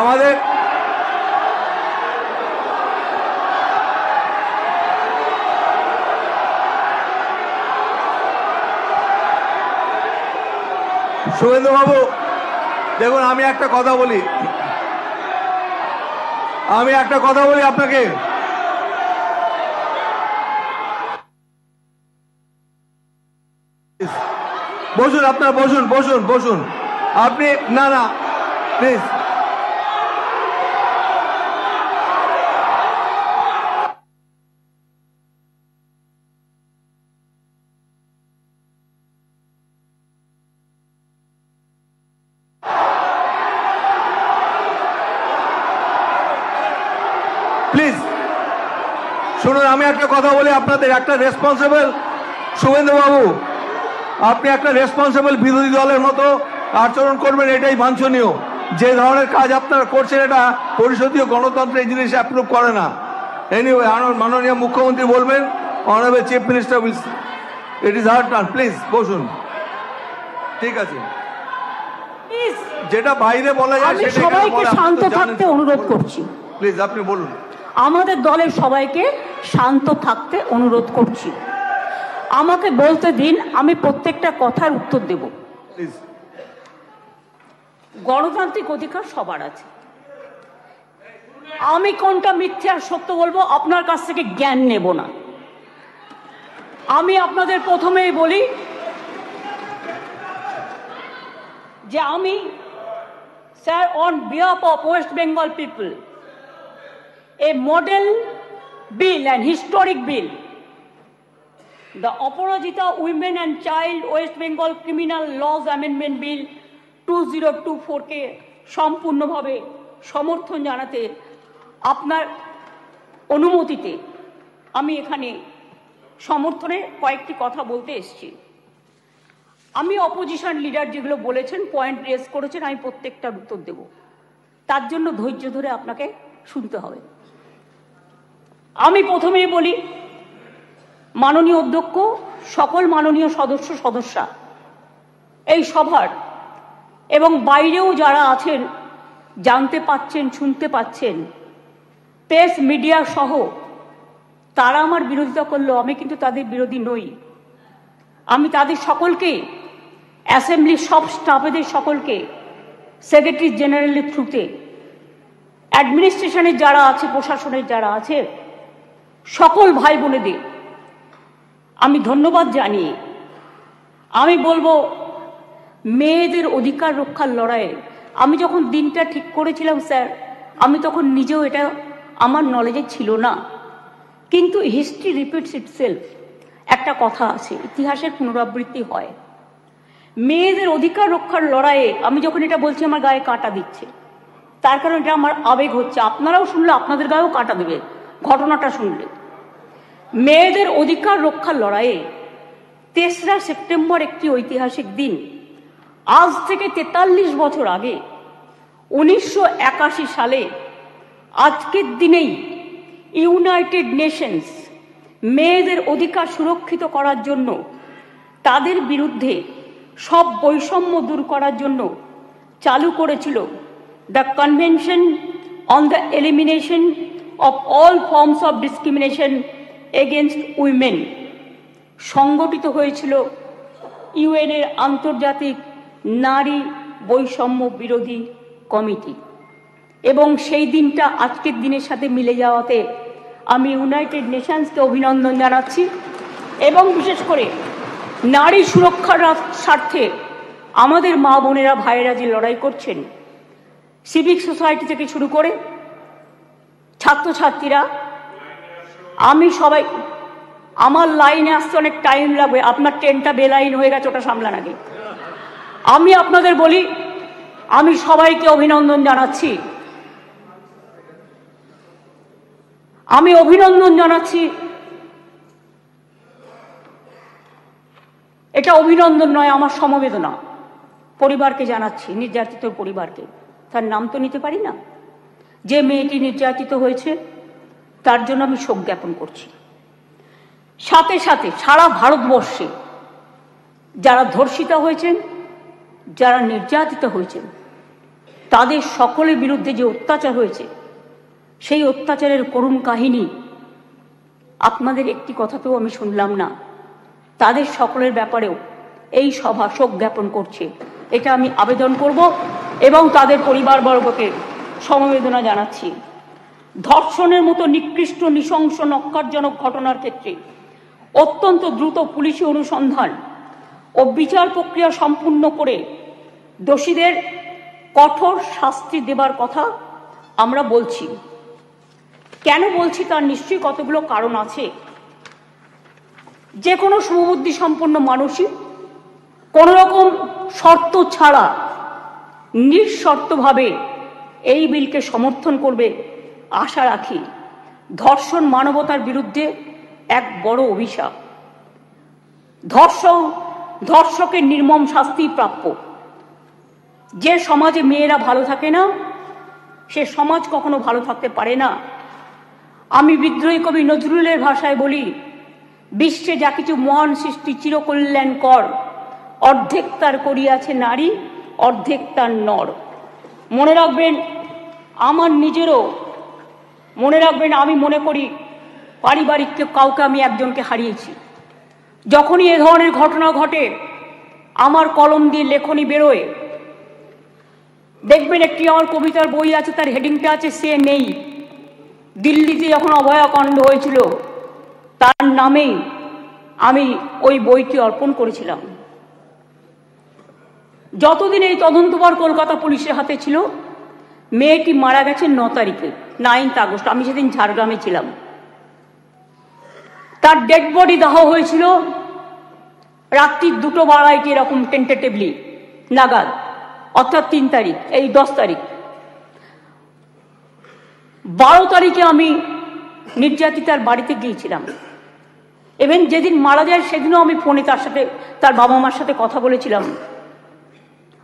আমাদের শুভেন্দুবাবু দেখুন, আমি একটা কথা বলি আপনাকে। বসুন, আপনার বসুন আপনি। না প্লিজ, শুনুন, আমি একটা কথা বলি আপনাদের। একটা রেসপন্সিবল শুভেন্দুবাবু, আপনি একটা রেসপন্সিবল বিরোধী দলের মতো আচরণ করবেন, এটাই বাঞ্ছনীয়। যে ধরনের কাজ আপনারা করছেন, এটা পরিষদীয় গণতন্ত্র এই জিনিস অ্যাপ্রুভ করে না। এনিওয়ে, মাননীয় মুখ্যমন্ত্রী বলবেন, honourable chief minister will, it is her turn. Please বসুন, ঠিক আছে। যেটা বাইরে বলা যায় সেটা সবাইকে শান্ত থাকতে অনুরোধ করছি। প্লিজ আপনি বলুন। আমাদের দলের সবাইকে শান্ত থাকতে অনুরোধ করছি। আমাকে বলতে দিন, আমি প্রত্যেকটা কথার উত্তর দেব। গণতান্ত্রিক অধিকার সবার আছে। আমি কোনটা মিথ্যে আর সত্য বলবো, আপনার কাছ থেকে জ্ঞান নেব না। আমি আপনাদের প্রথমেই বলি যে আমি, sir, on behalf of West Bengal people, a model bill and historic bill, the Aparajita Women and Child West Bengal Criminal Laws Amendment Bill 2024 কে সম্পূর্ণভাবে সমর্থন জানাতে আপনার অনুমতিতে আমি এখানে সমর্থনে কয়েকটি কথা বলতে এসেছি। আমি অপোজিশন লিডার যেগুলো বলেছেন, পয়েন্ট রেজ করেছেন, আমি প্রত্যেকটার উত্তর দেব। তার জন্য ধৈর্য ধরে আপনাকে শুনতে হবে। আমি প্রথমেই বলি, মাননীয় অধ্যক্ষ, সকল মাননীয় সদস্যা, এই সভার এবং বাইরেও যারা আছেন, জানতে পাচ্ছেন, শুনতে পাচ্ছেন, প্রেস মিডিয়া সহ, তারা আমার বিরোধিতা করলো, আমি কিন্তু তাদের বিরোধী নই। আমি তাদের সকলকে, অ্যাসেম্বলির সব স্টাফেদের সকলকে, সেক্রেটারি জেনারেলের থ্রুতে, অ্যাডমিনিস্ট্রেশনের যারা আছে, প্রশাসনের যারা আছে, সকল ভাই বোনেদের আমি ধন্যবাদ জানিয়ে আমি বলবো, মেয়েদের অধিকার রক্ষার লড়াইয়ে আমি যখন দিনটা ঠিক করেছিলাম স্যার, আমি তখন নিজেও এটা আমার নলেজে ছিল না, কিন্তু হিস্ট্রি রিপিটস ইটসেলফ। একটা কথা আছে, ইতিহাসের পুনরাবৃত্তি হয়। মেয়েদের অধিকার রক্ষার লড়াইয়ে আমি যখন এটা বলছি, আমার গায়ে কাঁটা দিচ্ছে, তার কারণ এটা আমার আবেগ হচ্ছে। আপনারাও শুনলে আপনাদের গায়েও কাঁটা দেবে ঘটনাটা শুনলে। মেয়েদের অধিকার রক্ষার লড়াইয়ে 3রা সেপ্টেম্বর একটি ঐতিহাসিক দিন। আজ থেকে 43 বছর আগে 1981 সালে আজকের দিনেই ইউনাইটেড নেশনস মেয়েদের অধিকার সুরক্ষিত করার জন্য, তাদের বিরুদ্ধে সব বৈষম্য দূর করার জন্য চালু করেছিল the convention on the elimination of all forms of discrimination against women. সংগঠিত হয়েছিল ইউএনের আন্তর্জাতিক নারী বৈষম্য বিরোধী কমিটি, এবং সেই দিনটা আজকের দিনের সাথে মিলে যাওয়াতে আমি ইউনাইটেড নেশনসকে অভিনন্দন জানাচ্ছি। এবং বিশেষ করে নারী সুরক্ষার স্বার্থে আমাদের মা বোনেরা, ভাইয়েরা যে লড়াই করছেন, সিভিক সোসাইটি থেকে শুরু করে ছাত্রছাত্রীরা, আমি সবাই, আমার লাইনে আসতে অনেক টাইম লাগবে, আপনার ট্রেনটা বেলাইন হয়ে গেছে, ওটা সামলান আগে। আমি আপনাদের বলি, আমি সবাইকে অভিনন্দন জানাচ্ছি। আমি অভিনন্দন জানাচ্ছি। এটা অভিনন্দন নয়, আমার সমবেদনা পরিবারকে জানাচ্ছি, নির্যাতিত পরিবারকে। তার নাম তো নিতে পারি না। যে মেয়েটি নির্যাতিত হয়েছে তার জন্য আমি শোক জ্ঞাপন করছি। সাথে সাথে সারা ভারতবর্ষে যারা ধর্ষিতা হয়েছেন, যারা নির্যাতিত হয়েছেন, তাদের সকলের বিরুদ্ধে যে অত্যাচার হয়েছে, সেই অত্যাচারের করুণ কাহিনী আপনাদের একটি কথাতেও আমি শুনলাম না। তাদের সকলের ব্যাপারেও এই সভা শোক জ্ঞাপন করছে, এটা আমি আবেদন করব এবং তাদের পরিবারবর্গকে সমবেদনা জানাচ্ছি। ধর্ষণের মতো নিকৃষ্ট, নৃশংস, নক্কারজনক ঘটনার ক্ষেত্রে অত্যন্ত দ্রুত পুলিশি অনুসন্ধান ও বিচার প্রক্রিয়া সম্পূর্ণ করে দোষীদের কঠোর শাস্তি দেবার কথা আমরা বলছি। কেন বলছি তার নিশ্চয়ই কতগুলো কারণ আছে। যে কোনো শুভবুদ্ধি সম্পন্ন মানুষই কোনো রকম শর্ত ছাড়া নিঃশর্তভাবে এই বিলকে সমর্থন করবে আশা রাখি। ধর্ষণ মানবতার বিরুদ্ধে এক বড় অভিশাপ। ধর্ষকের নির্মম শাস্তি প্রাপ্য। যে সমাজে মেয়েরা ভালো থাকে না, সে সমাজ কখনো ভালো থাকতে পারে না। আমি বিদ্রোহী কবি নজরুলের ভাষায় বলি, বিশ্বে যা কিছু মহান সৃষ্টি চিরকল্যাণকর, অর্ধেক তার করিয়াছে নারী, অর্ধেক তার নর। মনে রাখবেন, আমার নিজেরও মনে রাখবেন, আমি মনে করি পারিবারিক কাউকে আমি একজনকে হারিয়েছি। যখনই এ ধরনের ঘটনা ঘটে আমার কলম দিয়ে লেখনী বেরোয়। দেখবেন একটি আমার কবিতার বই আছে, তার হেডিংটা আছে সে নেই। দিল্লিতে যখন অভয়াকাণ্ড হয়েছিল তার নামেই আমি ওই বইটি অর্পণ করেছিলাম। যতদিন এই তদন্তভার কলকাতা পুলিশের হাতে ছিল, মেয়েটি মারা গেছে 9 তারিখে, 9 আগস্ট। আমি সেদিন ঝাড়গ্রামে ছিলাম। তার ডেড বডি দাহ হয়েছিল রাত্রি 2:02 এরকম টেন্টেটিভলি নাগাদ, অর্থাৎ 3 তারিখ, এই 10 তারিখ। 12 তারিখে আমি নির্যাতিতার বাড়িতে গিয়েছিলাম। এবং যেদিন মারা যায় সেদিনও আমি ফোনে তার সাথে, তার বাবা মার সাথে কথা বলেছিলাম।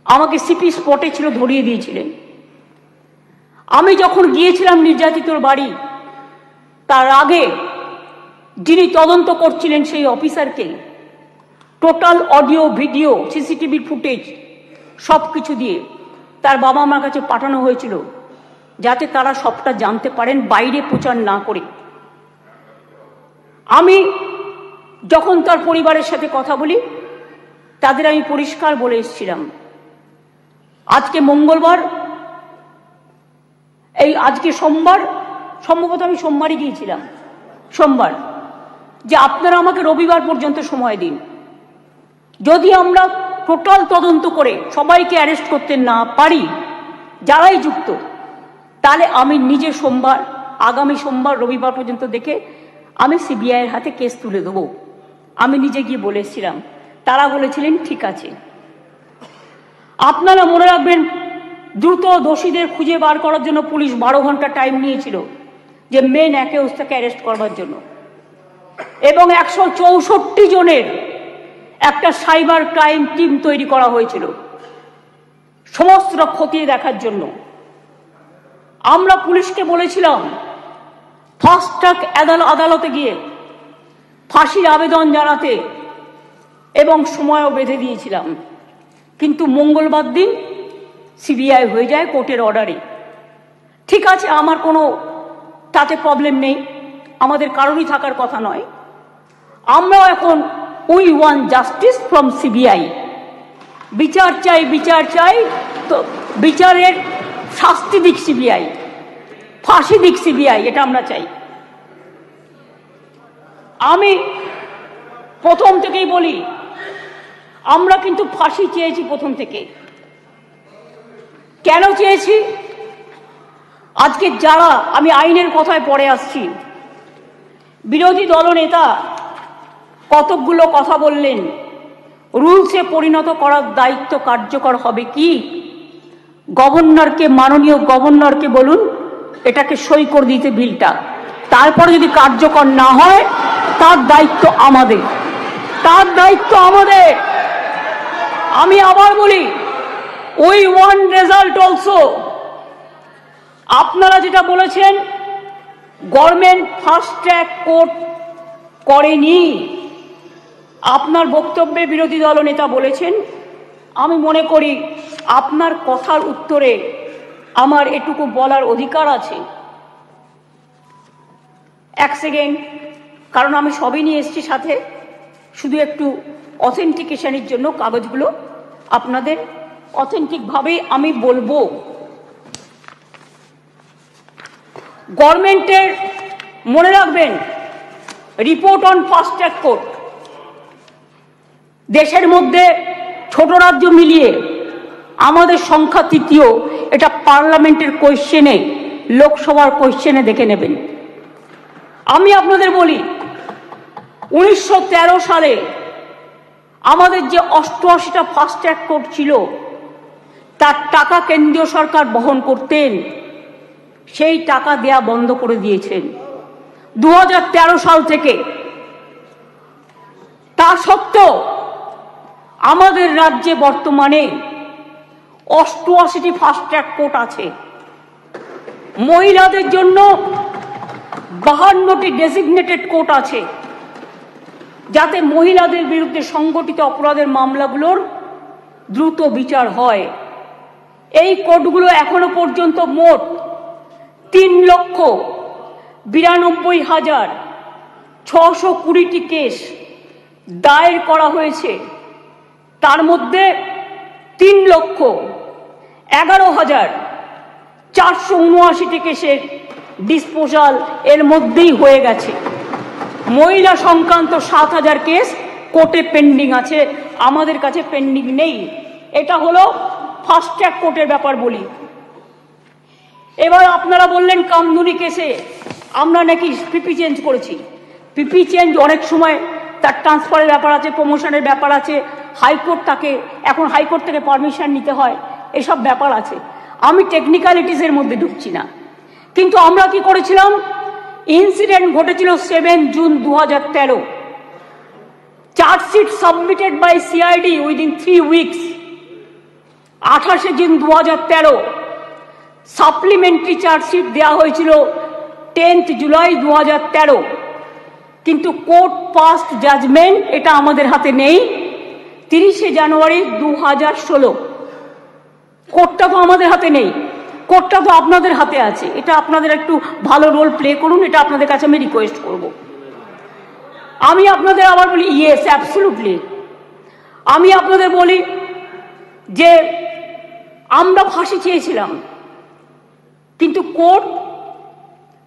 আমাকে সিপি স্পটে ছিল, ধরিয়ে দিয়েছিলেন। আমি যখন গিয়েছিলাম নির্যাতিতর বাড়ি, তার আগে যিনি তদন্ত করছিলেন সেই অফিসারকে total audio, video, CCTV footage সব কিছু দিয়ে তার বাবা মার কাছে পাঠানো হয়েছিল, যাতে তারা সবটা জানতে পারেন, বাইরে প্রচার না করে। আমি যখন তার পরিবারের সাথে কথা বলি, তাদের আমি পরিষ্কার বলে এসেছিলাম, আজকে মঙ্গলবার, আজকে সোমবার, সম্ভবত আমি সোমবারই গিয়েছিলাম, সোমবার, যে আপনারা আমাকে রবিবার পর্যন্ত সময় দিন। যদি আমরা টোটাল তদন্ত করে সবাইকে অ্যারেস্ট করতে না পারি, যারাই যুক্ত, তাহলে আমি নিজে আগামী সোমবার, রবিবার পর্যন্ত দেখে আমি সিবিআইয়ের হাতে কেস তুলে দেবো। আমি নিজে গিয়ে বলেছিলাম, তারা বলেছিলেন ঠিক আছে। আপনারা মনে রাখবেন, দ্রুত দোষীদের খুঁজে বার করার জন্য পুলিশ 12 ঘন্টা টাইম নিয়েছিল, যে মেন অ্যাকিউজটাকে অ্যারেস্ট করবার জন্য, এবং 164 জনের একটা সাইবার ক্রাইম টিম তৈরি করা হয়েছিল সমস্ত খতিয়ে দেখার জন্য। আমরা পুলিশকে বলেছিলাম ফাস্ট ট্র্যাক আদালতে গিয়ে ফাঁসির আবেদন জানাতে, এবং সময়ও বেঁধে দিয়েছিলাম। কিন্তু মঙ্গলবার দিন সিবিআই হয়ে যায় কোর্টের অর্ডারে। ঠিক আছে, আমার কোনো তাতে প্রবলেম নেই, আমাদের কারোরই থাকার কথা নয়। আমরাও এখন we want justice from CBI. বিচার চাই, বিচার চাই, তো বিচারের শাস্তি দিক সিবিআই, ফাঁসি দিক সিবিআই, এটা আমরা চাই। আমি প্রথম থেকেই বলি, আমরা কিন্তু ফাঁসি চেয়েছি প্রথম থেকে। কেন চেয়েছি? আজকে যারা, আমি আইনের কথায় পরে আসছি, বিরোধী দলনেতা কতকগুলো কথা বললেন, রুলসে পরিণত করার দায়িত্ব কার্যকর হবে কি? গভর্নরকে, মাননীয় গভর্নরকে বলুন এটাকে সই করে দিতে বিলটা, তারপরে যদি কার্যকর না হয় তার দায়িত্ব আমাদের, তার দায়িত্ব আমাদের। আমি আবার বলি, উই ওয়ান্ট রেজাল্ট অলসো। আপনারা যেটা বলেছেন গভর্নমেন্ট ফাস্ট ট্র্যাক কোর্ট করেনি, আপনার বক্তব্যে বিরোধী দলনেতা বলেছেন। আমি মনে করি আপনার কথার উত্তরে আমার এটুকু বলার অধিকার আছে। এক সেকেন্ড, কারণ আমি সবই নিয়ে এসেছি সাথে, শুধু একটু অথেন্টিকেশনের জন্য কাগজগুলো আপনাদের অথেন্টিকভাবেই আমি বলবো। গভর্নমেন্টের মনে রাখবেন, report on fast track court, দেশের মধ্যে ছোট রাজ্য মিলিয়ে আমাদের সংখ্যা তৃতীয়। এটা পার্লামেন্টের কোয়েশ্চেনে, লোকসভার কোয়েশ্চেনে দেখে নেবেন। আমি আপনাদের বলি, 1913 সালে আমাদের যে 88টা ফাস্ট ট্র্যাক কোর্ট ছিল, তার টাকা কেন্দ্রীয় সরকার বহন করতেন, সেই টাকা দেয়া বন্ধ করে দিয়েছেন 2013 সাল থেকে। তা সত্ত্বেও আমাদের রাজ্যে বর্তমানে 88টি ফাস্ট ট্র্যাক কোর্ট আছে। মহিলাদের জন্য 52টি ডেজিগনেটেড কোর্ট আছে, যাতে মহিলাদের বিরুদ্ধে সংগঠিত অপরাধের মামলাগুলোর দ্রুত বিচার হয়। এই কোর্টগুলো এখনো পর্যন্ত মোট 3,92,620টি কেস দায়ের করা হয়েছে। তার মধ্যে 3,11,479টি কেসের ডিসপোজাল এর মধ্যেই হয়ে গেছে। মহিলা সংক্রান্ত 7,000 কেস কোর্টে পেন্ডিং আছে, আমাদের কাছে পেন্ডিং নেই। এটা হলো ফাস্ট ট্র্যাক কোর্টের ব্যাপার বলি। এবার আপনারা বললেন কামদুনি কেসে আমরা নাকি পিপি চেঞ্জ করেছি। পিপি চেঞ্জ অনেক সময় তার ট্রান্সফারের ব্যাপার আছে, প্রমোশনের ব্যাপার আছে, হাইকোর্ট তাকে এখন হাইকোর্ট থেকে পারমিশন নিতে হয়, এসব ব্যাপার আছে। আমি টেকনিক্যালিটিসের মধ্যে ঢুকছি না। কিন্তু আমরা কি করেছিলাম, ইনসিডেন্ট ঘটেছিল 7 জুন 2013। Chargesheet submitted by CID within 3 weeks 28 June 2013। Supplementary chargesheet দেওয়া হয়েছিল 10 জুলাই 2013। কিন্তু কোর্ট পাস্ট জাজমেন্ট এটা আমাদের হাতে নেই 30 জানুয়ারি 2016। কোর্টটা তো আমাদের হাতে নেই, কোর্টটা তো আপনাদের হাতে আছে। এটা আপনাদের একটু ভালো রোল প্লে করুন, এটা আপনাদের কাছে আমি রিকোয়েস্ট করব। আমি আপনাদের আবার বলি, ইয়েস অ্যাবসলিউটলি, আমি আপনাদের বলি যে আমরা ফাঁসি চেয়েছিলাম, কিন্তু কোর্ট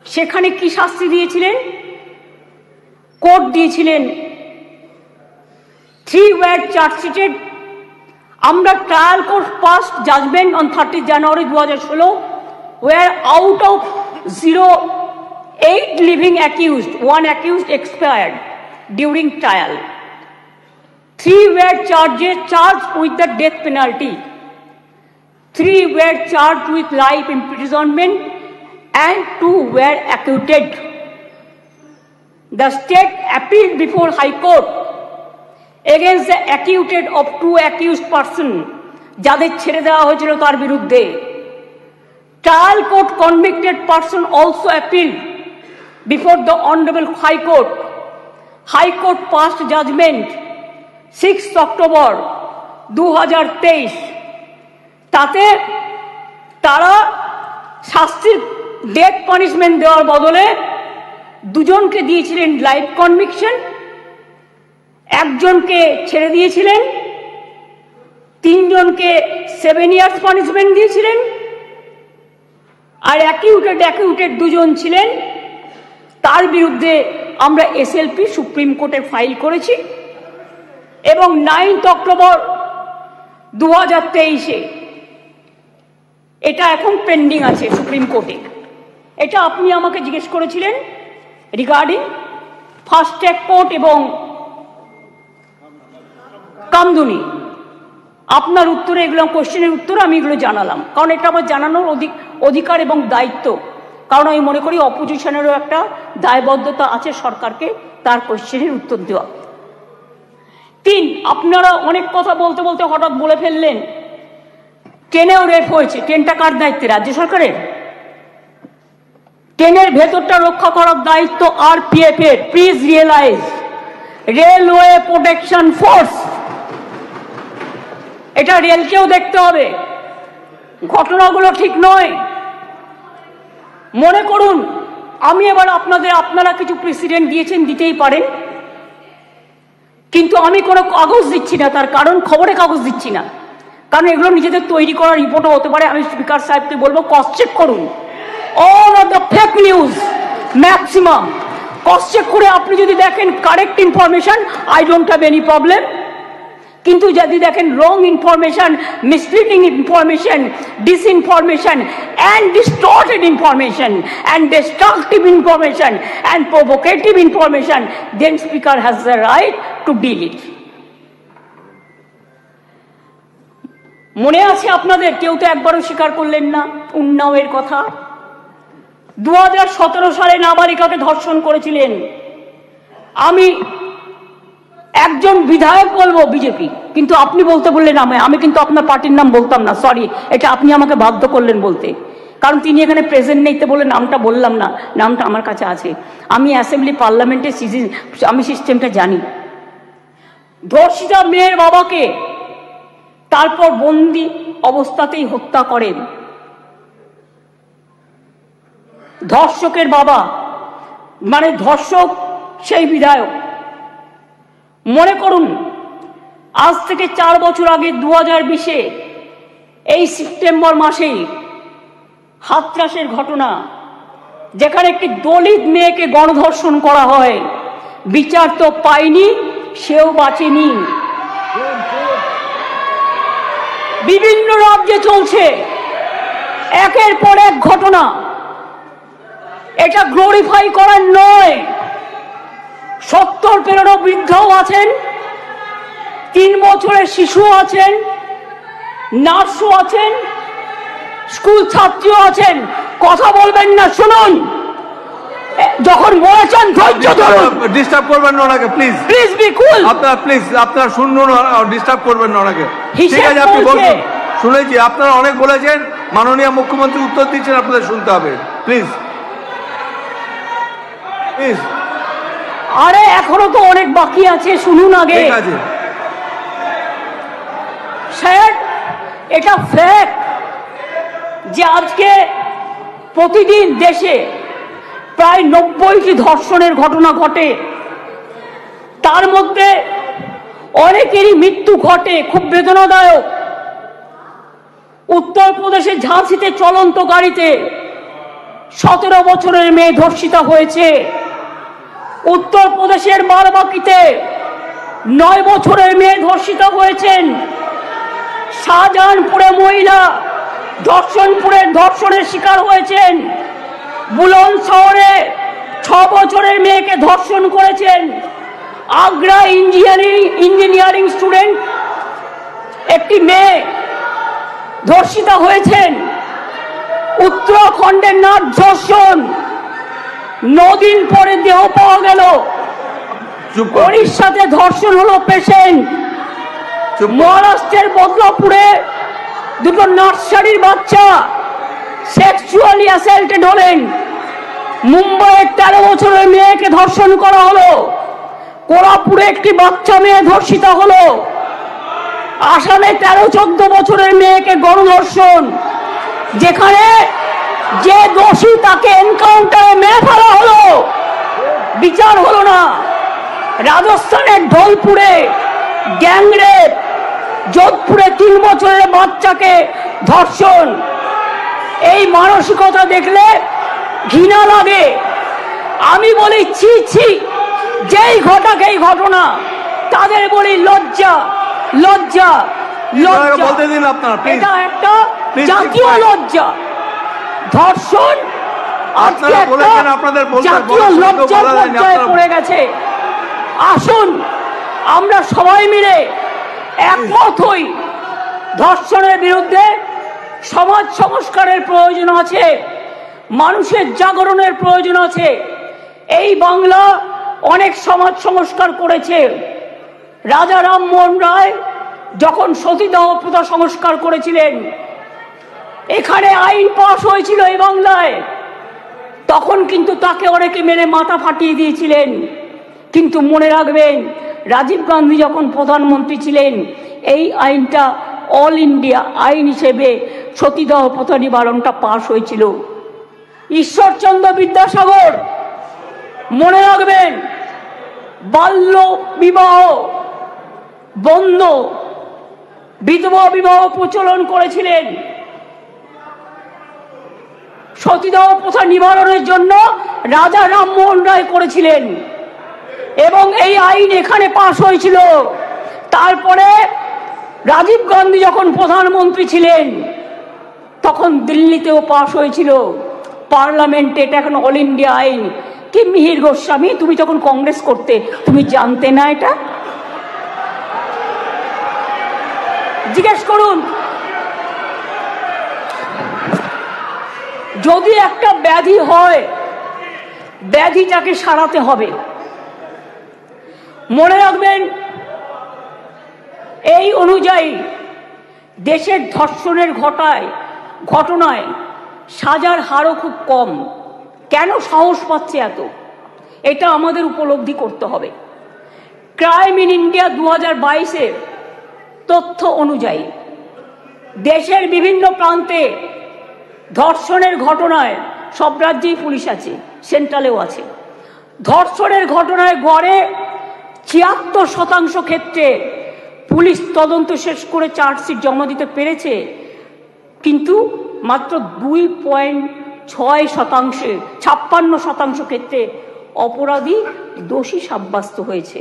সেখানে কি শাস্তি দিয়েছিলেন? কোর্ট দিয়েছিলেন 3 were চার্জশিটেড। আমরা trial court past judgement on 30 January 2016, where out of 8 living accused, 1 accused expired during trial. 3 were charged with the death penalty. 3 were charged with life imprisonment and 2 were acquitted. The state appealed before High Court against the acquitted of 2 accused persons, যাদের ছেড়ে দেওয়া হয়েছিল তার বিরুদ্ধে। Trial court convicted person also appealed before the Honorable High Court. High Court passed judgment 6 October 2023। তাতে তারা শাস্তির death punishment দেওয়ার বদলে 2 জনকে দিয়েছিলেন লাইফ কনভিকশন, 1 জনকে ছেড়ে দিয়েছিলেন, 3 জনকে 7 ইয়ার্স পানিশমেন্ট দিয়েছিলেন, আর অ্যাকিউটেড 2 জন ছিলেন, তার বিরুদ্ধে আমরা এসএলপি সুপ্রিম কোর্টে ফাইল করেছি এবং 9 অক্টোবর 2023 এটা এখন পেন্ডিং আছে সুপ্রিম কোর্টে। এটা আপনি আমাকে জিজ্ঞেস করেছিলেন রিগার্ডিং ফাস্ট ট্র্যাক কোর্ট এবং কামদুনি। আপনার উত্তরে এগুলো কোশ্চেনের উত্তর আমি এগুলো জানালাম, কারণ এটা আমার জানানোর অধিকার এবং দায়িত্ব। কারণ আমি মনে করি অপোজিশনেরও একটা দায়বদ্ধতা আছে সরকারকে তার কোশ্চেনের উত্তর দেওয়া। 3, আপনারা অনেক কথা বলতে বলতে হঠাৎ বলে ফেললেন ট্রেনেও রেপ হয়েছে। ট্রেনটা কার দায়িত্বে? রাজ্য সরকারের। ট্রেনের ভেতরটা রক্ষা করার দায়িত্ব আরপিএফ এর। Please realise, railway protection force. এটা রেলকেও দেখতে হবে, ঘটনাগুলো ঠিক নয়। মনে করুন আমি এবার আপনারা কিছু প্রেসিডেন্ট দিয়েছেন, দিতেই পারেন, কিন্তু আমি কোনো কাগজ দিচ্ছি না। তার কারণ খবরে কাগজ দিচ্ছি না, কারণ এগুলো নিজেদের তৈরি করা রিপোর্টও হতে পারে। আমি স্পিকার সাহেবকে বলবো ক্রস চেক করুন all of the fake news, maximum cross check করে আপনি যদি দেখেন correct information, I don't have any problem. কিন্তু যদি দেখেন wrong information, misleading information, disinformation and distorted information and destructive information and provocative information, then speaker has the right to deal it. মনে আছে আপনাদের? কেউ তো একবারও স্বীকার করলেন না উন্নাওয়ের কথা। 2017 সালে নাবালিকাকে ধর্ষণ করেছিলেন। আমি একজন বিধায়ক বলবো বিজেপি, কিন্তু আপনি বলতে বললেন আমি কিন্তু আপনার পার্টির নাম বলতাম না, সরি, এটা আপনি আমাকে বাধ্য করলেন বলতে, কারণ তিনি এখানে প্রেজেন্ট নেই বলে নামটা বললাম না। নামটা আমার কাছে আছে, আমি অ্যাসেম্বলি পার্লামেন্টের আমি সিস্টেমটা জানি। ধর্ষিতা মেয়ের বাবাকে তারপর বন্দি অবস্থাতেই হত্যা করেন ধর্ষকের বাবা, মানে ধর্ষক সেই বিধায়ক। মনে করুন আজ থেকে 4 বছর আগে 2020-এ এই সেপ্টেম্বর মাসেই হাতরাসের ঘটনা, যেখানে একটি দলিত মেয়েকে গণধর্ষণ করা হয়, বিচার তো পায়নি, সেও বাঁচেনি। বিভিন্ন রাজ্যে চলছে একের পর এক ঘটনা। এটা গ্লোরিফাই করার নয়। 70 পেরোনো বৃদ্ধও আছেন, 3 বছরের শিশু আছেন, নার্সও আছেন, স্কুল ছাত্রীও আছেন। কথা বলবেন না, শুনুন। যখন বলেছেন ধৈর্য ধরুন, ডিস্টার্ব করবেন না ওনাকে, প্লিজ প্লিজ বি কুল। আপনারা শুনুন, ডিস্টার্ব করবেন না ওনাকে। ঠিক আছে, আপনি বলুন, শুনেছি। আপনারা অনেক বলেছেন, মাননীয় মুখ্যমন্ত্রী উত্তর দিচ্ছেন, আপনাদের শুনতে হবে, প্লিজ প্লিজ। আরে এখনো তো অনেক বাকি আছে, শুনুন আগে। ঠিক আছে স্যার, এটা ফ্যাক্ট যে আজকে প্রতিদিন দেশে প্রায় 90টি ধর্ষণের ঘটনা ঘটে। তার মধ্যে অনেকেরই মৃত্যু ঘটে, খুব বেদনাদায়ক। উত্তরপ্রদেশের ঝাঁসিতে চলন্ত গাড়িতে 17 বছরের মেয়ে ধর্ষিতা হয়েছে। উত্তরপ্রদেশের বারাবাঁকিতে 9 বছরের মেয়ে ধর্ষিতা হয়েছেন। শাহজাহানপুরে মহিলা ধর্ষণের শিকার হয়েছেন। বুলন শহরে 6 বছরের মেয়েকে ধর্ষণ করেছেন। আগ্রা ইঞ্জিনিয়ারিং স্টুডেন্ট একটি মেয়ে ধর্ষিতা হয়েছেন। উত্তরাখণ্ডের নাট ধর্ষণ, 9 দিন পরে দেহ পাওয়া গেল। ওড়িশাতে ধর্ষণ হলো পেশেন্ট। মহারাষ্ট্রের বদলাপুরে 2 নার্সারির বাচ্চা সেক্সুয়ালি অ্যাসাল্টেড হলেন। মুম্বাইয়ের 13 বছরের মেয়েকে ধর্ষণ করা হলো। কোরাপুরে একটি বাচ্চা মেয়ে ধর্ষিতা হলো। আসামে 13-14 বছরের মেয়েকে গণধর্ষণ, যেখানে যে দোষী তাকে এনকাউন্টারে মেরে ফেলা হলো, বিচার হলো না। রাজস্থানের ঢোলপুরে গ্যাংরেপ, যোধপুরে 3 বছরের বাচ্চাকে ধর্ষণ। এই মানসিকতা দেখলে ঘৃণা লাগে। আমি বলি ছি ছি, যেই ঘটাক এই ঘটনা, তাদের বলি লজ্জা লজ্জা লজ্জা। এটা একটা জাতীয় লজ্জা। ধর্ষণ জাতীয় লজ্জার পর্যায়ে পড়ে গেছে। আসুন আমরা সবাই মিলে একমত হই, ধর্ষণের বিরুদ্ধে সমাজ সংস্কারের প্রয়োজন আছে, মানুষের জাগরণের প্রয়োজন আছে। এই বাংলা অনেক সমাজ সংস্কার করেছে। রাজা রামমোহন রায় যখন সতীদাহ প্রথা সংস্কার করেছিলেন, এখানে আইন পাশ হয়েছিল এই বাংলায়, তখন কিন্তু তাকে অনেকে মেরে মাথা ফাটিয়ে দিয়েছিলেন। কিন্তু মনে রাখবেন, রাজীব গান্ধী যখন প্রধানমন্ত্রী ছিলেন, এই আইনটা অল ইন্ডিয়া আইন হিসেবে সতীদাহ প্রথা নিবারণটা পাশ হয়েছিল। ঈশ্বরচন্দ্র বিদ্যাসাগর মনে রাখবেন বাল্য বিবাহ বন্ধ, বিধবা বিবাহ প্রচলন করেছিলেন। সতীদাহ প্রথা নিবারণের জন্য রাজা রামমোহন রায় করেছিলেন এবং এই আইন এখানে পাশ হয়েছিল। তারপরে রাজীব গান্ধী যখন প্রধানমন্ত্রী ছিলেন তখন দিল্লিতেও পাশ হয়েছিল পার্লামেন্টে। এটা এখন অল ইন্ডিয়া আইন। কি মিহির গোস্বামী, তুমি যখন কংগ্রেস করতে তুমি জানতে না এটা? জিজ্ঞেস করুন। যদি একটা ব্যাধি হয়, ব্যাধিটাকে সারাতে হবে। মনে রাখবেন এই অনুযায়ী দেশের ধর্ষণের ঘটনায় সাজার হারও খুব কম। কেন সাহস পাচ্ছে এত? এটা আমাদের উপলব্ধি করতে হবে। ক্রাইম ইন ইন্ডিয়া 2022-এর তথ্য অনুযায়ী দেশের বিভিন্ন প্রান্তে ধর্ষণের ঘটনায়, সব রাজ্যেই পুলিশ আছে, সেন্ট্রালেও আছে, ধর্ষণের ঘটনায় গড়ে 76% ক্ষেত্রে পুলিশ তদন্ত শেষ করে চার্জশিট জমা দিতে পেরেছে, কিন্তু মাত্র 2.6% 56% ক্ষেত্রে অপরাধী দোষী সাব্যস্ত হয়েছে।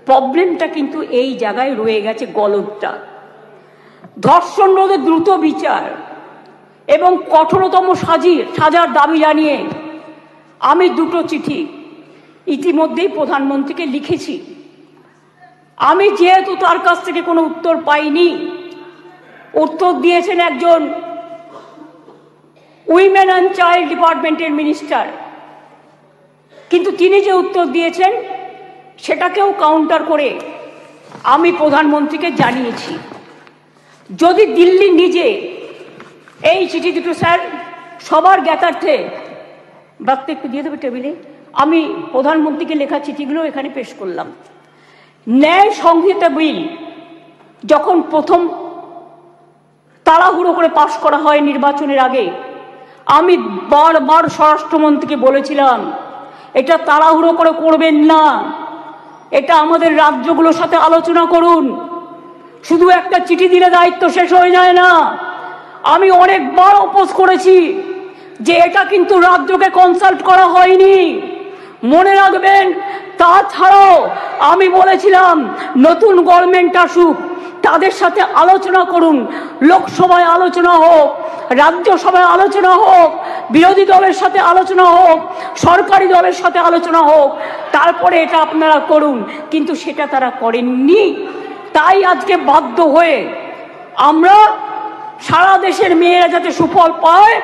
প্রবলেমটা কিন্তু এই জায়গায় রয়ে গেছে, গলদটা। ধর্ষণ রোধে দ্রুত বিচার এবং কঠোরতম সাজার দাবি জানিয়ে আমি 2টো চিঠি ইতিমধ্যেই প্রধানমন্ত্রীকে লিখেছি। আমি যেহেতু তার কাছ থেকে কোনো উত্তর পাইনি, উত্তর দিয়েছেন একজন উইমেন অ্যান্ড চাইল্ড ডিপার্টমেন্টের মিনিস্টার, কিন্তু তিনি যে উত্তর দিয়েছেন সেটাকেও কাউন্টার করে আমি প্রধানমন্ত্রীকে জানিয়েছি। যদি দিল্লি নিজে এই চিঠি দুটো, স্যার সবার জ্ঞাতার্থে বার্তা একটু দিয়ে দেবে টেবিলে, আমি প্রধানমন্ত্রীকে লেখা চিঠিগুলো এখানে পেশ করলাম। ন্যায় সংহিতা বিল যখন প্রথম তাড়াহুড়ো করে পাশ করা হয় নির্বাচনের আগে, আমি বারবার স্বরাষ্ট্রমন্ত্রীকে বলেছিলাম এটা তাড়াহুড়ো করে করবেন না, এটা আমাদের রাজ্যগুলোর সাথে আলোচনা করুন। শুধু একটা চিঠি দিলে দায়িত্ব শেষ হয়ে যায় না। আমি অনেকবার অপোজ করেছি যে এটা কিন্তু রাজ্যকে কনসাল্ট করা হয়নি, মনে রাখবেন। তাছাড়াও আমি বলেছিলাম নতুন গভর্নমেন্ট আসুক, তাদের সাথে আলোচনা করুন, লোকসভায় আলোচনা হোক, রাজ্যসভায় আলোচনা হোক, বিরোধী দলের সাথে আলোচনা হোক, সরকারি দলের সাথে আলোচনা হোক, তারপরে এটা আপনারা করুন। কিন্তু সেটা তারা করেননি। তাই আজকে বাধ্য হয়ে আমরা সারা দেশের মেয়েরা যাতে সুফল পায়,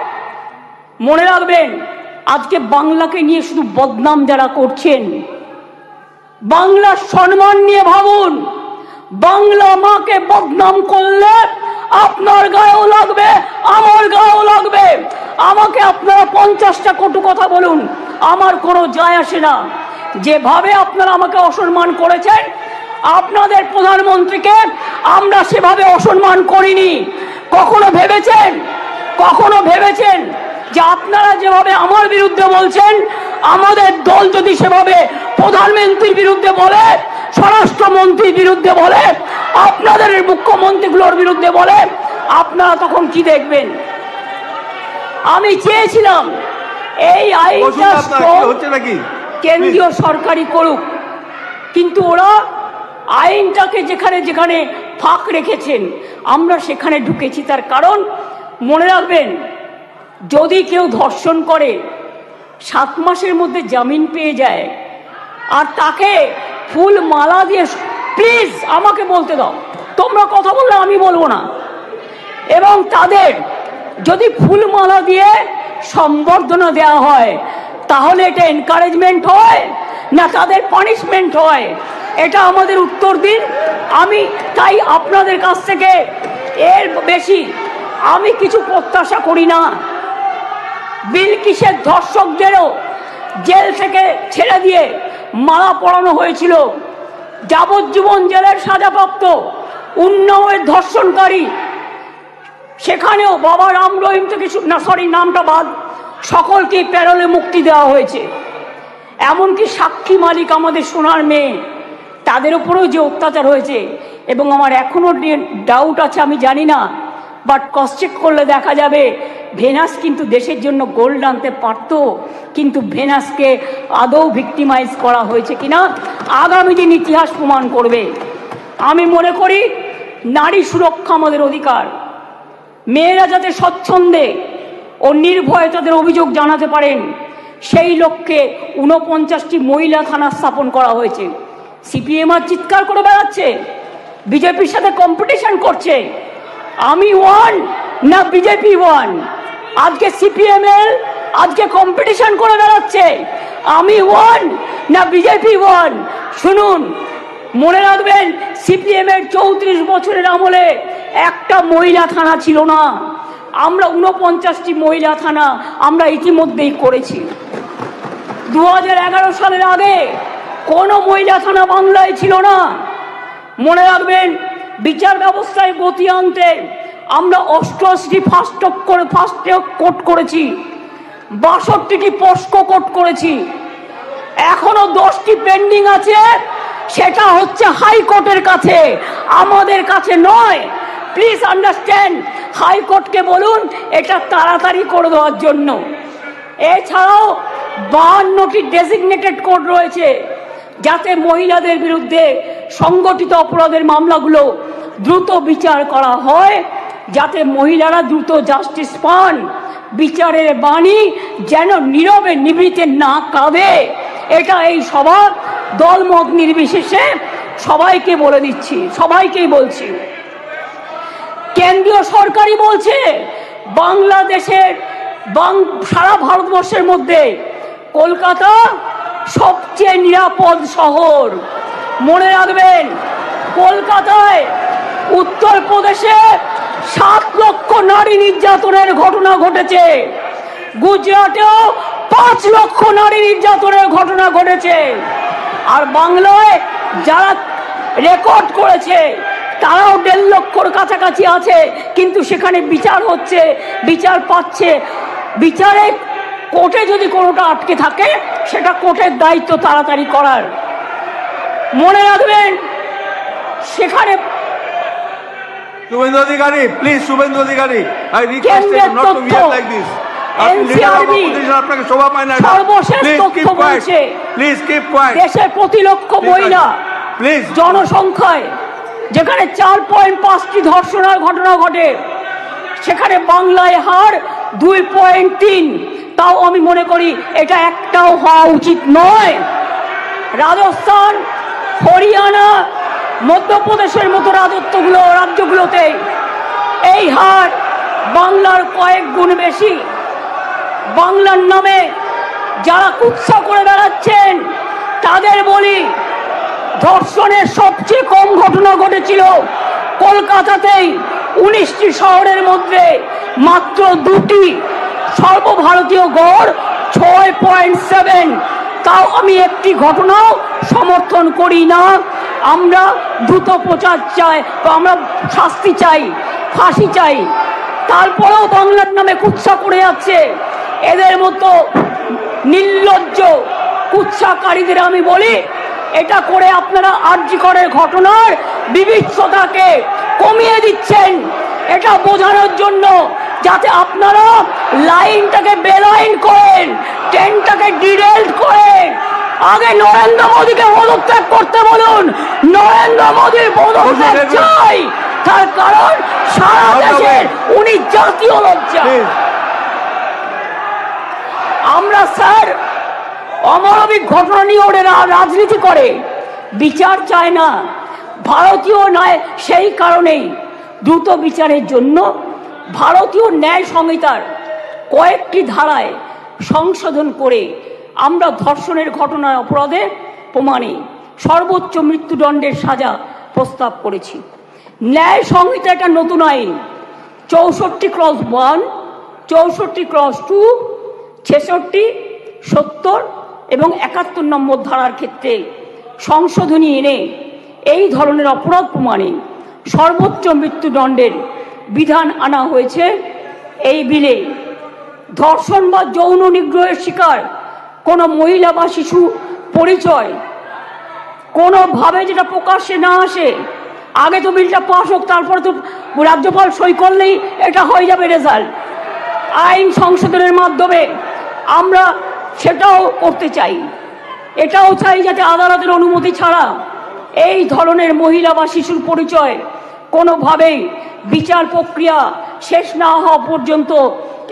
মনে রাখবেন আজকে বাংলাকে নিয়ে শুধু বদনাম যারা করছেন, বাংলার সম্মান নিয়ে ভাবুন। বাংলা মাকে বদনাম করলে আপনার গায়েও লাগবে, আমার গায়েও লাগবে। আমাকে আপনারা 50টা কটু কথা বলুন, আমার কোনো যায় আসে না। যেভাবে আপনারা আমাকে অসম্মান করেছেন, আপনাদের প্রধানমন্ত্রীকে আমরা সেভাবে অসম্মান করিনি। কখনো ভেবেছেন যে আপনারা যেভাবে আমার বিরুদ্ধে বলছেন, আমাদের দল যদি সেভাবে প্রধানমন্ত্রীর বিরুদ্ধে বলে, স্বরাষ্ট্রমন্ত্রীর বিরুদ্ধে বলে, আপনাদের মুখ্যমন্ত্রীগুলোর বিরুদ্ধে বলে, আপনারা তখন কি দেখবেন? আমি চেয়েছিলাম এই আইনটা কেন্দ্রীয় সরকারই করুক, কিন্তু ওরা আইনটাকে যেখানে যেখানে ফাঁক রেখেছেন আমরা সেখানে ঢুকেছি। তার কারণ মনে রাখবেন, যদি কেউ ধর্ষণ করে 7 মাসের মধ্যে জামিন পেয়ে যায়, আর তাকে ফুল মালা দিয়ে, প্লিজ আমাকে বলতে দাও, তোমরা কথা বললে আমি বলবো না, এবং তাদের যদি ফুল মালা দিয়ে সম্বর্ধনা দেওয়া হয়, তাহলে এটা এনকারেজমেন্ট হয় না তাদের পানিশমেন্ট হয়? এটা আমাদের উত্তর দিন। আমি তাই আপনাদের কাছ থেকে এর বেশি আমি কিছু প্রত্যাশা করি না। বিলকিসের ধর্ষকদেরও জেল থেকে ছেড়ে দিয়ে মালা পরানো হয়েছিল। যাবজ্জীবন জেলের সাজাপ্রাপ্ত উন্নাওয়ের ধর্ষণকারী সেখানেও বাবা রাম রহিম থেকে নামটা বাদ, সকলকে প্যারোলে মুক্তি দেওয়া হয়েছে। এমনকি সাক্ষী মালিক আমাদের সোনার মেয়ে, তাদের উপরেও যে অত্যাচার হয়েছে, এবং আমার এখনো ডাউট আছে, আমি জানি না, বাট ক্রস চেক করলে দেখা যাবে ভেনাস কিন্তু দেশের জন্য গোল্ড আনতে পারত, কিন্তু ভেনাসকে আদৌ ভিক্টিমাইজ করা হয়েছে কিনা আগামী দিন ইতিহাস প্রমাণ করবে। আমি মনে করি নারী সুরক্ষা আমাদের অধিকার। মেয়েরা যাতে স্বচ্ছন্দে ও নির্ভয়ে তাদের অভিযোগ জানাতে পারেন, সেই লক্ষ্যে 49টি মহিলা থানা স্থাপন করা হয়েছে। সিপিএম আর চিৎকার করে বেড়াচ্ছে, বিজেপির সাথে কম্পিটিশন করছে, আমি ওয়ান না বিজেপি ওয়ান। আজকে সিপিএম এর আজকে কম্পিটিশন করে বেড়াচ্ছে, আমি ওয়ান না বিজেপি ওয়ান। শুনুন, মনে রাখবেন সিপিএম এর 34 বছরের আমলে একটা মহিলা থানা ছিল না। আমরা 49টি মহিলা থানা আমরা ইতিমধ্যেই করেছি। 2011 সালের আগে কোনো মহিলা থানা বাংলায় ছিল না। মনে রাখবেন বিচার ব্যবস্থায় গতি আনতে আমরা 88টি ফাস্ট ট্র্যাক কোর্ট করেছি, 62টি পস্কো কোর্ট করেছি, এখনো 10টি পেন্ডিং আছে, সেটা হচ্ছে হাইকোর্টের কাছে, আমাদের কাছে নয়। প্লিজ আন্ডারস্ট্যান্ড, হাইকোর্টকে বলুন এটা তাড়াতাড়ি করে দেওয়ার জন্য। এছাড়াও 52টি ডেজিগনেটেড কোর্ট রয়েছে, যাতে মহিলাদের বিরুদ্ধে সংগঠিত অপরাধের মামলাগুলো দ্রুত বিচার করা হয়, যাতে মহিলারা দ্রুত জাস্টিস পান, বিচারের বাণী যেন নীরবে নিভৃতে না কাঁদে। এটা এই সভা দলমত নির্বিশেষে সবাইকে বলে দিচ্ছি, সবাইকেই বলছি। কেন্দ্রীয় সরকারই বলছে বাংলাদেশের সারা ভারতবর্ষের মধ্যে কলকাতা সবচেয়ে নিরাপদ শহর। মনে রাখবেন, কলকাতায় উত্তরপ্রদেশে 7 লক্ষ নারী নির্যাতনের ঘটনা ঘটেছে, গুজরাটেও 5 লক্ষ নারী নির্যাতনের ঘটনা ঘটেছে, আর বাংলায় যারা রেকর্ড করেছে তারাও 1.5 লক্ষর কাছাকাছি আছে, কিন্তু সেখানে বিচার হচ্ছে, বিচার পাচ্ছে। বিচারে কোর্টে যদি কোনোটা আটকে থাকে, সেটা কোর্টের দায়িত্ব তাড়াতাড়ি করার। মনে রাখবেন সেখানে Suvendu Adhikari, please Suvendu Adhikari, I request you not to behave like this. আপনাকে শোভা পায় না। সর্বশেষ তথ্য বলছে, প্লিজ কিপ কোয়াইট। দেশের প্রতি লক্ষ মহিলা প্লিজ জনসংখ্যায় যেখানে 4.5টি ধর্ষণের ঘটনা ঘটে, সেখানে বাংলায় হার 2.3। তাও আমি মনে করি এটা একটাও হওয়া উচিত নয়। রাজস্থান, হরিয়ানা, মধ্যপ্রদেশের মতো রাজ্যগুলোতে এই হার বাংলার কয়েক গুণ বেশি। বাংলার নামে যারা কুৎসা করে বেড়াচ্ছেন তাদের বলি, ধর্ষণের সবচেয়ে কম ঘটনা ঘটেছিল কলকাতাতেই, 19টি শহরের মধ্যে মাত্র 2টি, সর্বভারতীয় গড় 6.7। তাও আমি একটি ঘটনাও সমর্থন করি না। আমরা দ্রুত প্রচার চাই, আমরা শাস্তি চাই, ফাঁসি চাই। তারপরেও বাংলার নামে কুৎসা করে যাচ্ছে এদের মতো নির্লজ্জ কুৎসাকারীদের আমি বলি, এটা করে আপনারা আরজিকরের ঘটনার বিভৎসতাকে কমিয়ে দিচ্ছেন, এটা বোঝানোর জন্য যাতে আপনারা লাইনটাকে বেলাইন করেন, ট্রেনটাকে ডিরেল্ট করেন। আগে নরেন্দ্র মোদীকে পদত্যাগ করতে বলুন, নরেন্দ্র মোদীর পদত্যাগ চাই, তার কারণ সারা দেশের উনি জাতীয় লজ্জা। আমরা স্যার অমানবিক ঘটনা নিয়ে ওরা রাজনীতি করে, বিচার চায় না, ভারতীয় নয়। সেই কারণেই দ্রুত বিচারের জন্য ভারতীয় ন্যায় সংহিতার কয়েকটি ধারায় সংশোধন করে আমরা ধর্ষণের ঘটনার অপরাধে প্রমাণে সর্বোচ্চ মৃত্যুদণ্ডের সাজা প্রস্তাব করেছি। ন্যায় সংহিতা একটা নতুন আইন, 64/1, 64/2, 66, 70 এবং 71 নম্বর ধারার ক্ষেত্রে সংশোধনী এনে এই ধরনের অপরাধ প্রমাণে সর্বোচ্চ মৃত্যুদণ্ডের বিধান আনা হয়েছে এই বিলে। ধর্ষণ বা যৌন নিগ্রহের শিকার কোনো মহিলা বা শিশু পরিচয় কোনোভাবে যেটা প্রকাশ্যে না আসে, আগে তো বিলটা পাস হোক, তারপরে তো রাজ্যপাল সই করলেই এটা হয়ে যাবে রেজাল্ট। আইন সংশোধনের মাধ্যমে আমরা সেটাও করতে চাই। এটাও চাই যাতে আদালতের অনুমতি ছাড়া এই ধরনের মহিলা বা শিশুর পরিচয় কোনোভাবেই বিচার প্রক্রিয়া শেষ না হওয়া পর্যন্ত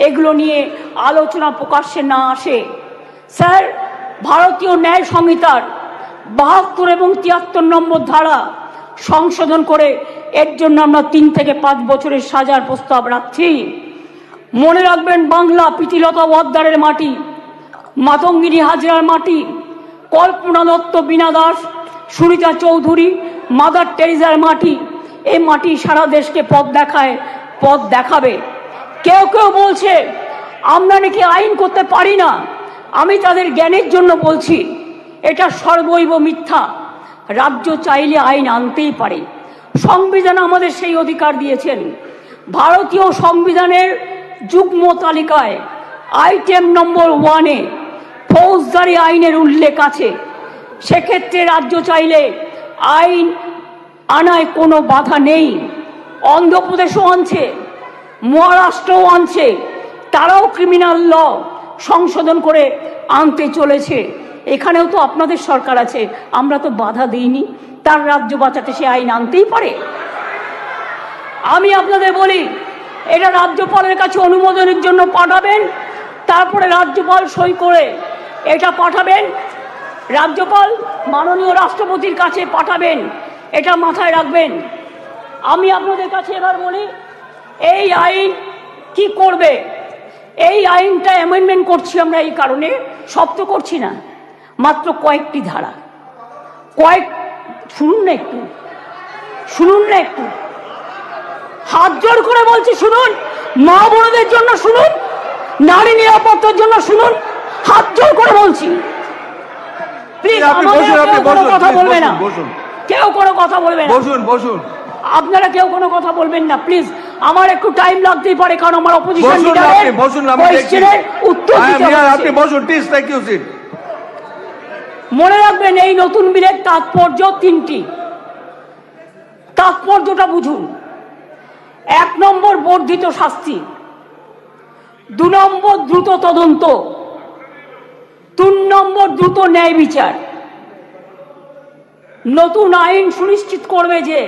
এগুলো নিয়ে আলোচনা প্রকাশ্যে না আসে। স্যার, ভারতীয় ন্যায় সংহিতার 72 এবং 73 নম্বর ধারা সংশোধন করে এর জন্য আমরা 3 থেকে 5 বছরের সাজার প্রস্তাব রাখছি। মনে রাখবেন, বাংলা প্রীতিলতা ওয়াদ্দারের মাটি, মাতঙ্গিনী হাজরার মাটি, কল্পনা দত্ত, বীণা দাস, সুনিতা চৌধুরী, মাদার টেরিজার মাটি। এই মাটি সারা দেশকে পথ দেখায়, পথ দেখাবে। কেউ কেউ বলছে আমরা নাকি আইন করতে পারি না। আমি তাদের জ্ঞানের জন্য বলছি, এটা সর্বৈব মিথ্যা। রাজ্য চাইলে আইন আনতেই পারে। সংবিধান আমাদের সেই অধিকার দিয়েছেন। ভারতীয় সংবিধানের যুগ্ম তালিকায় আইটেম নম্বর 1-এ ফৌজদারি আইনের উল্লেখ আছে। সেক্ষেত্রে রাজ্য চাইলে আইন আনায় কোনো বাধা নেই। অন্ধ্রপ্রদেশও আনছে, মহারাষ্ট্রও আনছে, তারাও ক্রিমিনাল ল সংশোধন করে আনতে চলেছে। এখানেও তো আপনাদের সরকার আছে, আমরা তো বাধা দিইনি। তার রাজ্য বাঁচাতে সে আইন আনতেই পারে। আমি আপনাদের বলি, এটা রাজ্যপালের কাছে অনুমোদনের জন্য পাঠাবেন, তারপরে রাজ্যপাল সই করে এটা পাঠাবেন, রাজ্যপাল মাননীয় রাষ্ট্রপতির কাছে পাঠাবেন। এটা মাথায় রাখবেন। আমি আপনাদের কাছে এবার বলি, এই আইন কি করবে? এই আইনটা অ্যামেন্ডমেন্ট করছি আমরা এই কারণে, সব তো করছি না, মাত্র কয়েকটি ধারা। শুনুন না একটু, শুনুন না একটু, হাত জোর করে বলছি শুনুন। মা বোনদের জন্য শুনুন, নারী নিরাপত্তার জন্য শুনুন, হাত জোর করে বলছি। প্লিজ, কথা বলবে না, কেউ কোনো কথা বলবে না। বসুন বসুন, আপনারা কেউ কোনো কথা বলবেন না প্লিজ। আমার একটু টাইম লাগতেই পারে, কারণ আমার অপোজিশন লিডারের কোশ্চেনের উত্তর দিতে হবে। আপনি বসুন প্লিজ, টেক ইউ সিট। মনে রাখবেন, এই নতুন বিলের তাৎপর্য 3টি। তাৎপর্যটা বুঝুন। 1 নম্বর, বর্ধিত শাস্তি। 2 নম্বর, দ্রুত তদন্ত। 3 নম্বর, দ্রুত ন্যায় বিচার। নতুন আইন সুনিশ্চিত করবে যে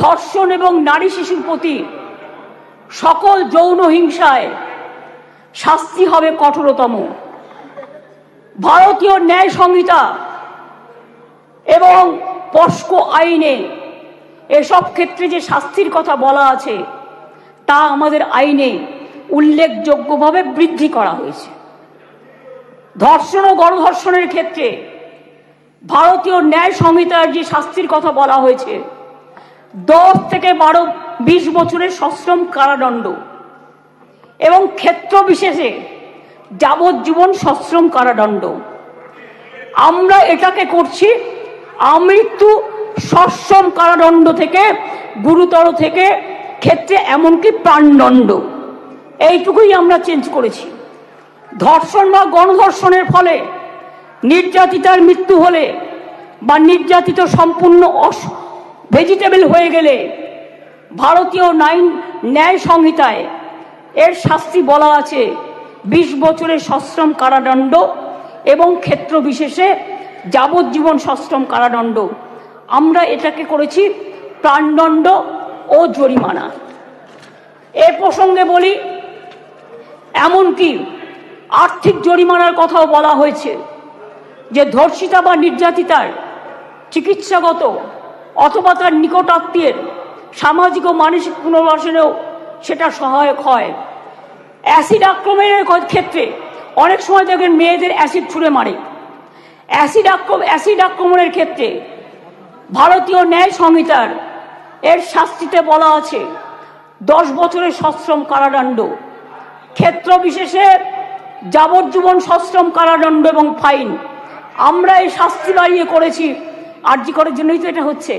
ধর্ষণ এবং নারী শিশুর প্রতি সকল যৌন হিংসায় শাস্তি হবে কঠোরতম। ভারতীয় ন্যায় সংহিতা এবং পস্কো আইনে এসব ক্ষেত্রে যে শাস্তির কথা বলা আছে, তা আমাদের আইনে উল্লেখযোগ্যভাবে বৃদ্ধি করা হয়েছে। ধর্ষণ ও গণধর্ষণের ক্ষেত্রে ভারতীয় ন্যায় সংহিতার যে শাস্তির কথা বলা হয়েছে, 10 থেকে 20 বছরের সশ্রম কারাদণ্ড এবং ক্ষেত্র বিশেষে যাবজ্জীবন সশ্রম কারাদণ্ড। আমরা এটাকে করছি আমৃত্যু সশ্রম কারাদণ্ড থেকে গুরুতর থেকে ক্ষেত্রে এমনকি প্রাণদণ্ড, এইটুকুই আমরা চেঞ্জ করেছি। ধর্ষণ বা গণধর্ষণের ফলে নির্যাতিতার মৃত্যু হলে বা নির্যাতিত সম্পূর্ণ ভেজিটেবল হয়ে গেলে ভারতীয় ন্যায় সংহিতায় এর শাস্তি বলা আছে 20 বছরের সশ্রম কারাদণ্ড এবং ক্ষেত্র বিশেষে যাবজ্জীবন সশ্রম কারাদণ্ড। আমরা এটাকে করেছি প্রাণদণ্ড ও জরিমানা। এ প্রসঙ্গে বলি, এমনকি আর্থিক জরিমানার কথাও বলা হয়েছে, যে ধর্ষিতা বা নির্যাতিতার চিকিৎসাগত অথবা তার নিকটাত্মীয়ের সামাজিক ও মানসিক পুনর্বাসনেও সেটা সহায়ক হয়। অ্যাসিড আক্রমণের ক্ষেত্রে অনেক সময় দেখেন মেয়েদের অ্যাসিড ছুঁড়ে মারে। অ্যাসিড আক্রমণের ক্ষেত্রে ভারতীয় ন্যায় সংহিতার এর শাস্তিতে বলা আছে 10 বছরের সশ্রম কারাদণ্ড, ক্ষেত্র বিশেষে যাবজ্জীবন সশ্রম কারাদণ্ড এবং ফাইন। আমরা এই শাস্তি বাড়িয়ে করেছি, আরজি করার জন্যই তো এটা হচ্ছে,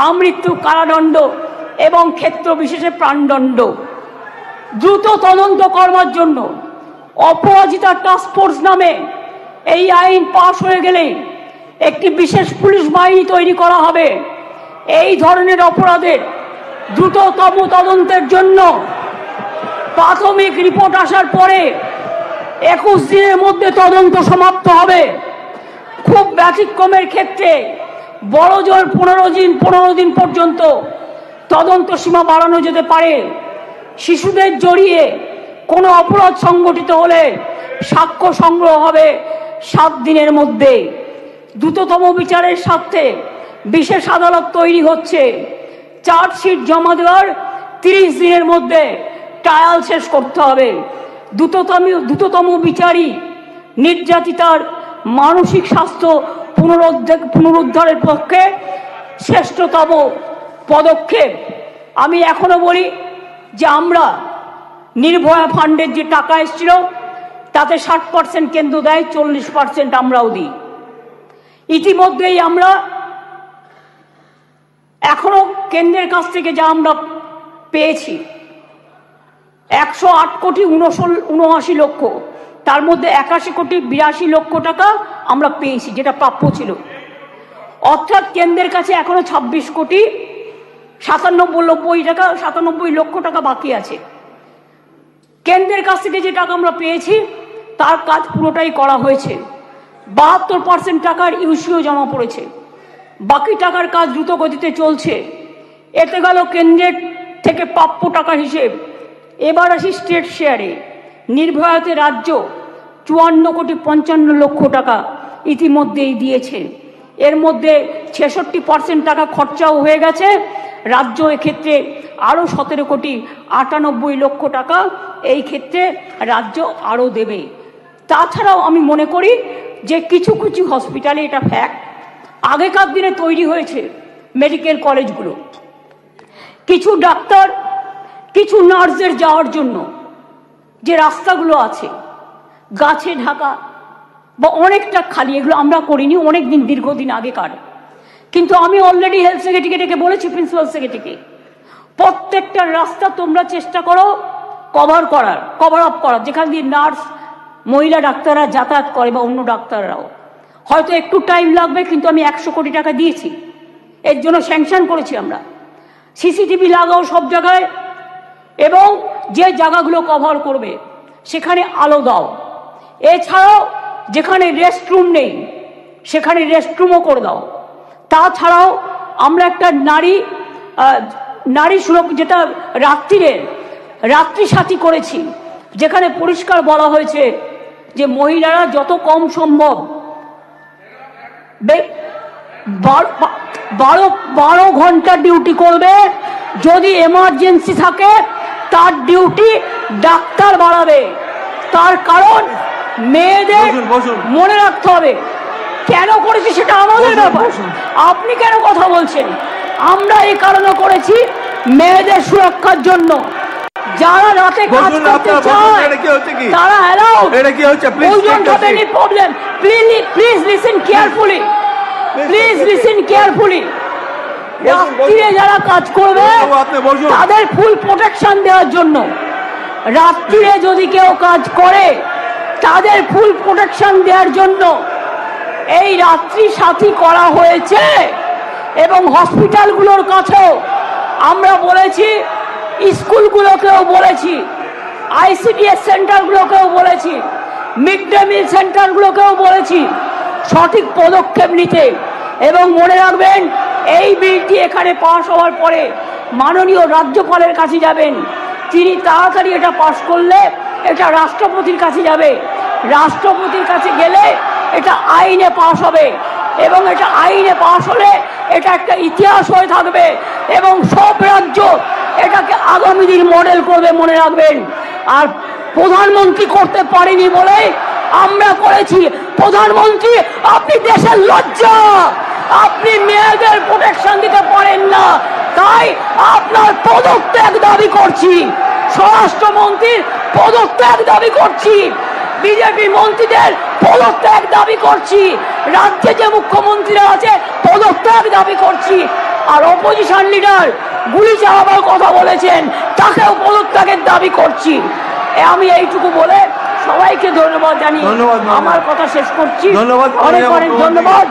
আমৃত্যু কারাদণ্ড এবং ক্ষেত্র বিশেষে প্রাণদণ্ড। দ্রুত তদন্ত করবার জন্য অপরাজিতা টাস্কফোর্স নামে এই আইন পাশ হয়ে গেলে একটি বিশেষ পুলিশ বাহিনী তৈরি করা হবে। এই ধরনের অপরাধের দ্রুততম তদন্তের জন্য প্রাথমিক রিপোর্ট আসার পরে 21 দিনের মধ্যে তদন্ত সমাপ্ত হবে। খুব ব্যতিক্রমের ক্ষেত্রে বড় জোর 15 দিন পর্যন্ত তদন্ত সীমা বাড়ানো যেতে পারে। শিশুদের জড়িয়ে কোনো অপরাধ সংগঠিত হলে সাক্ষ্য সংগ্রহ হবে 7 দিনের মধ্যে। দ্রুততম বিচারের স্বার্থে বিশেষ আদালত তৈরি হচ্ছে। চার্জশিট জমা দেওয়ার 30 দিনের মধ্যে ট্রায়াল শেষ করতে হবে। দ্রুততম বিচারই নির্যাতিতার মানসিক স্বাস্থ্য পুনরুদ্ধারের পক্ষে শ্রেষ্ঠতম পদক্ষেপ। আমি এখনো বলি যে আমরা নির্ভয়া ফান্ডের যে টাকা এসেছিল তাতে 60% কেন্দ্র দেয়, 40% আমরাও দিই। ইতিমধ্যেই আমরা এখনো কেন্দ্রের কাছ থেকে যা আমরা পেয়েছি 108 কোটি 79 লক্ষ, তার মধ্যে 81 কোটি 82 লক্ষ টাকা আমরা পেয়েছি, যেটা প্রাপ্য ছিল। অর্থাৎ কেন্দ্রের কাছে এখনো 26 কোটি 97 লক্ষ টাকা বাকি আছে। কেন্দ্রের কাছ থেকে যে টাকা আমরা পেয়েছি তার কাজ পুরোটাই করা হয়েছে। 72% টাকার ইউসিও জমা পড়েছে। বাকি টাকার কাজ দ্রুত গতিতে চলছে। এতে গেল কেন্দ্রের থেকে প্রাপ্য টাকার হিসেব। এবার আসি স্টেট শেয়ারে। নির্ভয়াতে রাজ্য 54 কোটি 55 লক্ষ টাকা ইতিমধ্যেই দিয়েছে। এর মধ্যে 66% টাকা খরচাও হয়ে গেছে। রাজ্য এক্ষেত্রে আরও 17 কোটি 98 লক্ষ টাকা এই ক্ষেত্রে রাজ্য আরও দেবে। তাছাড়াও আমি মনে করি যে কিছু কিছু হসপিটালে, এটা ফ্যাক্ট, আগেকার দিনে তৈরি হয়েছে মেডিকেল কলেজগুলো, কিছু ডাক্তার কিছু নার্সদের যাওয়ার জন্য যে রাস্তাগুলো আছে গাছে ঢাকা বা অনেকটা খালি, এগুলো আমরা করিনি, অনেক দিন দীর্ঘদিন আগেকার। কিন্তু আমি অলরেডি হেলথ সেক্রেটারিকে ডেকে বলেছি, প্রিন্সিপাল সেক্রেটারিকে, প্রত্যেকটা রাস্তা তোমরা চেষ্টা করো কভার আপ করার, যেখান দিয়ে নার্স মহিলা ডাক্তাররা যাতায়াত করে বা অন্য ডাক্তাররাও। হয়তো একটু টাইম লাগবে, কিন্তু আমি 100 কোটি টাকা দিয়েছি, এর জন্য স্যাংশন করেছি আমরা। সিসিটিভি লাগাও সব জায়গায়, এবং যে জায়গাগুলো কভার করবে সেখানে আলো দাও। এছাড়াও যেখানে রেস্টরুম নেই সেখানে রেস্টরুমও করে দাও। তাছাড়াও আমরা একটা নারী সুরক্ষা, যেটা রাত্রি সাথী করেছি, যেখানে পরিষ্কার বলা হয়েছে যে মহিলারা যত কম সম্ভব 12 ঘন্টা ডিউটি করবে। যদি এমার্জেন্সি থাকে তার ডিউটি ডাক্তার বাড়াবে। তার কারণ মেয়েদের মনে রাখতে হবে কেন করেছি, সেটা আমাদের ব্যাপার। আপনি কেন কথা বলছেন? আমরা এই কারণে করেছি মেয়েদের সুরক্ষার জন্য। যারা রাতে কাজ করতে চায় তারা অ্যালাউড। Please listen carefully. রাত্রিরে যারা কাজ করবে তাদের ফুল প্রোটেকশন দেওয়ার জন্য, রাত্রিরে যদি কেউ কাজ করে তাদের ফুল প্রোটেকশন দেওয়ার জন্য এই রাত্রি সাথী করা হয়েছে। এবং হসপিটালগুলোর কাছেও আমরা বলেছি, স্কুলগুলোকেও বলেছি, আইসিডিএস সেন্টারগুলোকেও বলেছি, মিড ডে মিল সেন্টারগুলোকেও বলেছি সঠিক পদক্ষেপ নিতে। এবং মনে রাখবেন, এই বিলটি এখানে পাশ হওয়ার পরে মাননীয় রাজ্যপালের কাছে যাবেন। তিনি তাড়াতাড়ি এটা পাশ করলে এটা রাষ্ট্রপতির কাছে যাবে। রাষ্ট্রপতির কাছে গেলে এটা আইনে পাশ হবে, এবং এটা আইনে পাশ হলে এটা একটা ইতিহাস হয়ে থাকবে, এবং সব রাজ্য এটাকে আগামী দিন মডেল করবে, মনে রাখবেন। আর প্রধানমন্ত্রী করতে পারেনি বলে আমরা করেছি। প্রধানমন্ত্রী, আপনি দেশের লজ্জা, আপনি মেয়েদের প্রোটেকশন দিতে পারেন না, তাই আপনার পদত্যাগ দাবি করছি। স্বরাষ্ট্রমন্ত্রীর পদত্যাগ দাবি করছি, বিজেপি মন্ত্রীদের পদত্যাগ দাবি করছি, রাজ্যে যে মুখ্যমন্ত্রীরা আছে পদত্যাগ দাবি করছি। আর অপোজিশন লিডার গুলি চালাবার কথা বলেছেন তাকেও পদত্যাগের দাবি করছি। আমি এইটুকু বলে সবাইকে ধন্যবাদ জানিয়ে ধন্যবাদ, আমার কথা শেষ করছি। ধন্যবাদ, অনেক অনেক ধন্যবাদ।